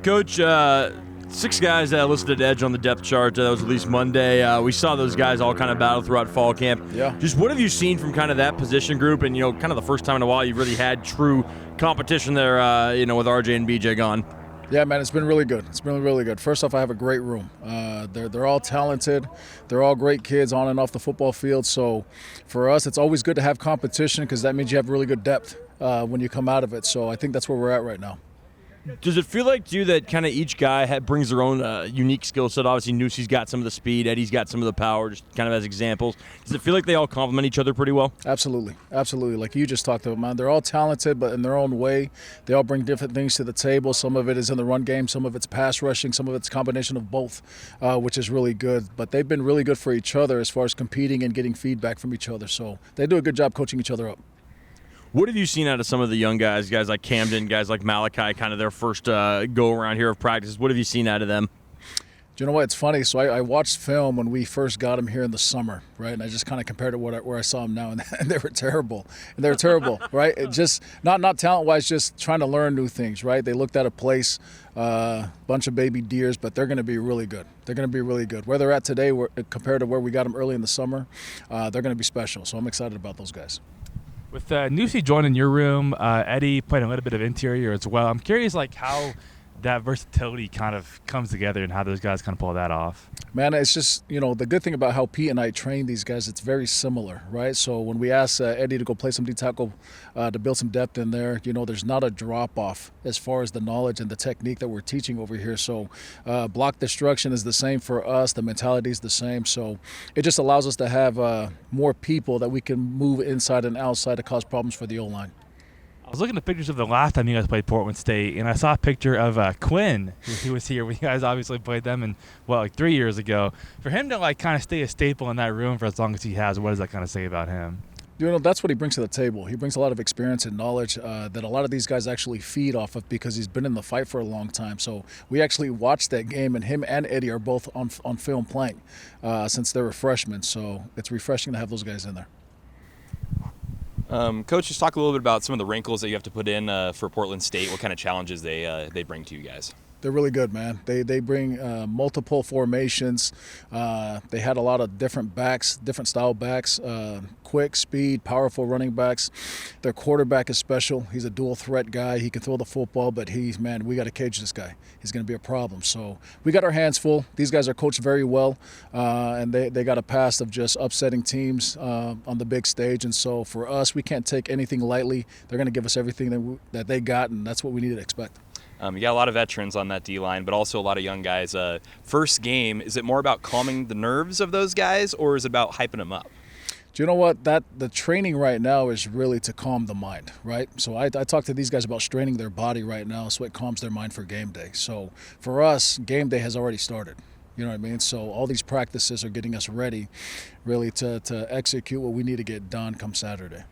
Coach, 6 guys listed at edge on the depth chart. That was released Monday. We saw those guys all kind of battle throughout fall camp. Yeah. Just what have you seen from kind of that position group? And, kind of the first time in a while you've really had true competition there, with RJ and BJ gone. Yeah, man, it's been really good. It's been really good. First off, I have a great room. They're all talented. They're all great kids on and off the football field. So for us, it's always good to have competition because that means you have really good depth when you come out of it. So I think that's where we're at right now. Does it feel like to you that kind of each guy brings their own unique skill set? Obviously, Nusi's got some of the speed, Eddie's got some of the power, just kind of as examples. Does it feel like they all complement each other pretty well? Absolutely. Absolutely. Like you just talked about, man, they're all talented, but in their own way. They all bring different things to the table. Some of it is in the run game, some of it's pass rushing, some of it's a combination of both, which is really good. But they've been really good for each other as far as competing and getting feedback from each other. So they do a good job coaching each other up. What have you seen out of some of the young guys like Camden, guys like Malachi, kind of their first go-around here of practices? What have you seen out of them? Do you know what? It's funny. So I watched film when we first got them here in the summer, right? And I just kind of compared it where I saw them now, and they were terrible. And they were terrible, right? It just not talent-wise, just trying to learn new things, right? They looked at a place, bunch of baby deers, but they're going to be really good. They're going to be really good. Where they're at today, compared to where we got them early in the summer, they're going to be special. So I'm excited about those guys. With Nusi joining your room, Eddie playing a little bit of interior as well. I'm curious, how that versatility kind of comes together and how those guys kind of pull that off. Man, it's just, the good thing about how Pete and I train these guys, it's very similar, right? So when we ask Eddie to go play some D-tackle to build some depth in there, there's not a drop-off as far as the knowledge and the technique that we're teaching over here. So block destruction is the same for us. The mentality is the same. So it just allows us to have more people that we can move inside and outside to cause problems for the O-line. I was looking at pictures of the last time you guys played Portland State, and I saw a picture of Quinn, who was here when you guys obviously played them, and 3 years ago. For him to kind of stay a staple in that room for as long as he has, what does that kind of say about him? That's what he brings to the table. He brings a lot of experience and knowledge that a lot of these guys actually feed off of because he's been in the fight for a long time. So we actually watched that game, and him and Eddie are both on film playing since they were freshmen. So it's refreshing to have those guys in there. Coach, just talk a little bit about some of the wrinkles that you have to put in for Portland State. What kind of challenges they bring to you guys? They're really good, man. They bring multiple formations. They had a lot of different backs, different style backs, quick, speed, powerful running backs. Their quarterback is special. He's a dual threat guy. He can throw the football, but we got to cage this guy. He's going to be a problem. So we got our hands full. These guys are coached very well, and they got a past of just upsetting teams on the big stage. And so for us, we can't take anything lightly. They're going to give us everything that they got, and that's what we need to expect. You got a lot of veterans on that D-line, but also a lot of young guys. First game, is it more about calming the nerves of those guys, or is it about hyping them up? Do you know what? The training right now is really to calm the mind, right? So I talk to these guys about straining their body right now so it calms their mind for game day. So for us, game day has already started. You know what I mean? So all these practices are getting us ready really to execute what we need to get done come Saturday.